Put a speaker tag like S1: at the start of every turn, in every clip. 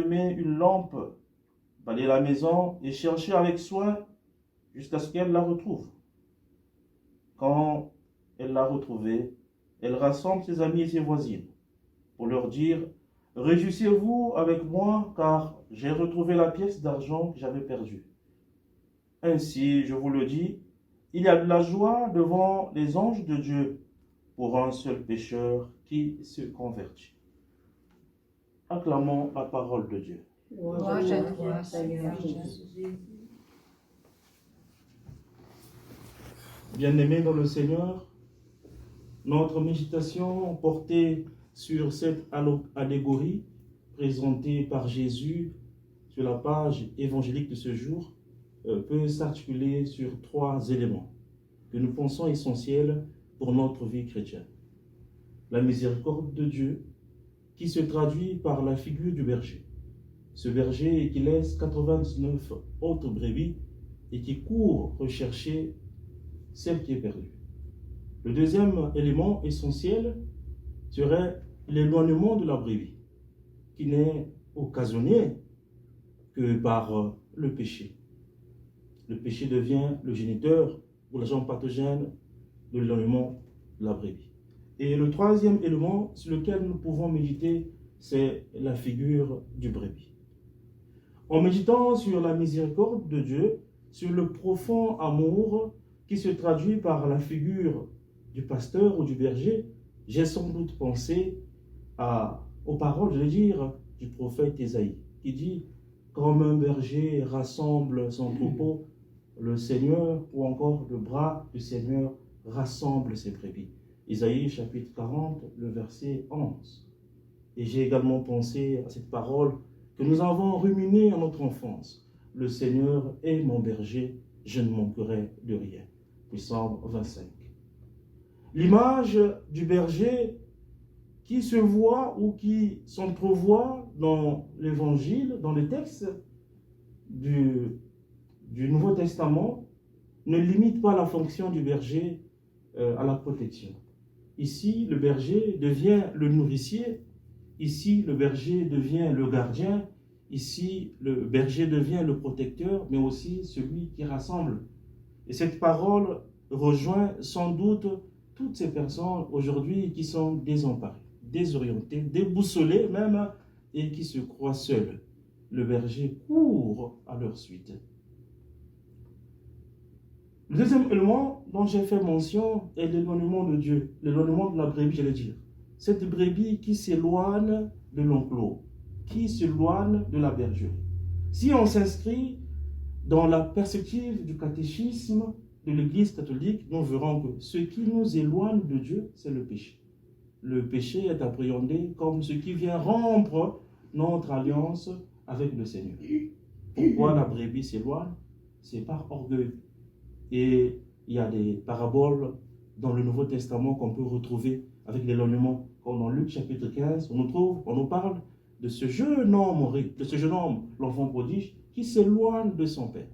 S1: allumer une lampe, balayer la maison et chercher avec soin jusqu'à ce qu'elle la retrouve. Quand elle l'a retrouvée, elle rassemble ses amis et ses voisines pour leur dire « Réjouissez-vous avec moi, car j'ai retrouvé la pièce d'argent que j'avais perdue. » Ainsi, je vous le dis, il y a de la joie devant les anges de Dieu pour un seul pécheur qui se convertit. Acclamons la parole de Dieu.
S2: Louange à toi, Seigneur Jésus.
S1: Bien-aimés dans le Seigneur, notre méditation portée sur cette allégorie présentée par Jésus sur la page évangélique de ce jour peut s'articuler sur 3 éléments que nous pensons essentiels pour notre vie chrétienne. La miséricorde de Dieu qui se traduit par la figure du berger. Ce berger qui laisse 99 autres brebis et qui court rechercher celle qui est perdue. Le deuxième élément essentiel serait l'éloignement de la brebis, qui n'est occasionné que par le péché. Le péché devient le géniteur ou l'agent pathogène de l'éloignement de la brebis. Et le troisième élément sur lequel nous pouvons méditer, c'est la figure du brebis. En méditant sur la miséricorde de Dieu, sur le profond amour qui se traduit par la figure du pasteur ou du berger, j'ai sans doute pensé aux paroles, je vais dire, du prophète Ésaïe, qui dit « Comme un berger rassemble son troupeau, le Seigneur, ou encore le bras du Seigneur rassemble ses brebis. » Ésaïe chapitre 40, le verset 11. Et j'ai également pensé à cette parole que nous avons ruminée en notre enfance. « Le Seigneur est mon berger, je ne manquerai de rien. » Psaume 25. L'image du berger qui se voit ou qui s'entrevoit dans l'Évangile, dans les textes du Nouveau Testament, ne limite pas la fonction du berger à la protection. Ici, le berger devient le nourricier. Ici, le berger devient le gardien. Ici, le berger devient le protecteur, mais aussi celui qui rassemble. Et cette parole rejoint sans doute toutes ces personnes aujourd'hui qui sont désemparées, désorientées, déboussolées même, et qui se croient seules. Le berger court à leur suite. Le deuxième élément dont j'ai fait mention est l'éloignement de Dieu, l'éloignement de la brebis, j'allais dire. Cette brebis qui s'éloigne de l'enclos, qui s'éloigne de la bergerie. Si on s'inscrit dans la perspective du catéchisme de l'Église catholique, nous verrons que ce qui nous éloigne de Dieu, c'est le péché. Le péché est appréhendé comme ce qui vient rompre notre alliance avec le Seigneur. Pourquoi la brebis s'éloigne? C'est par orgueil. Et il y a des paraboles dans le Nouveau Testament qu'on peut retrouver avec l'éloignement. Comme dans Luc chapitre 15, on nous parle de ce jeune homme, l'enfant prodige, qui s'éloigne de son père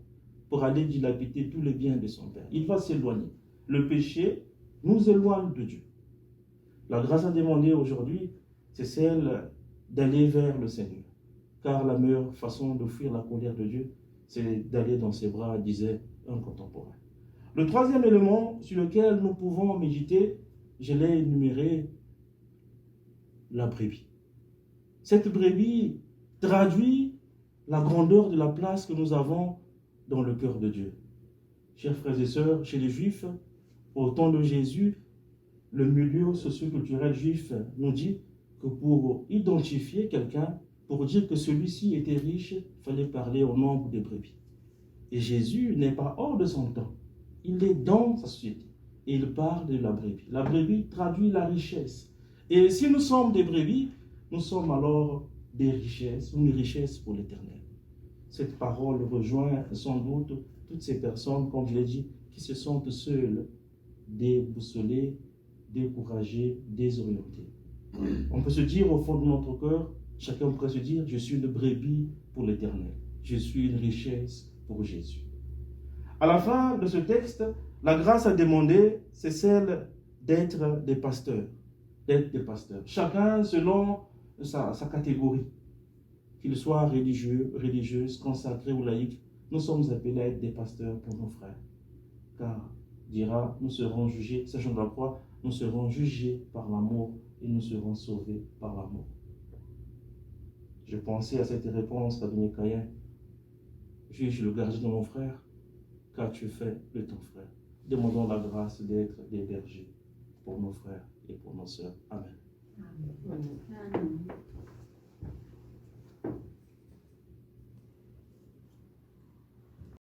S1: pour aller dilapider tous les biens de son père. Il va s'éloigner. Le péché nous éloigne de Dieu. La grâce à demander aujourd'hui, c'est celle d'aller vers le Seigneur. Car la meilleure façon de fuir la colère de Dieu, c'est d'aller dans ses bras, disait un contemporain. Le troisième élément sur lequel nous pouvons méditer, je l'ai énuméré, la brebis. Cette brebis traduit la grandeur de la place que nous avons dans le cœur de Dieu. Chers frères et sœurs, chez les Juifs, au temps de Jésus, le milieu socioculturel juif nous dit que pour identifier quelqu'un, pour dire que celui-ci était riche, il fallait parler au nombre des brebis. Et Jésus n'est pas hors de son temps. Il est dans sa société. Et il parle de la brebis. La brebis traduit la richesse. Et si nous sommes des brebis, nous sommes alors des richesses, une richesse pour l'éternel. Cette parole rejoint sans doute toutes ces personnes, comme je l'ai dit, qui se sentent seules, déboussolées, découragées, désorientées. On peut se dire au fond de notre cœur, chacun pourrait se dire, je suis une brebis pour l'éternel. Je suis une richesse pour Jésus. À la fin de ce texte, la grâce à demander, c'est celle d'être des pasteurs. Chacun selon sa catégorie. qu'ils soient religieux, religieuses, consacrés ou laïcs, nous sommes appelés à être des pasteurs pour nos frères. Car, dira, nous serons jugés, sachant de la croix, nous serons jugés par l'amour et nous serons sauvés par l'amour. Je pensais à cette réponse d'Adoné Caïn. Juge le gardien de mon frère, qu'as-tu fait de ton frère? Demandons la grâce d'être des bergers pour nos frères et pour nos sœurs. Amen.
S2: Amen.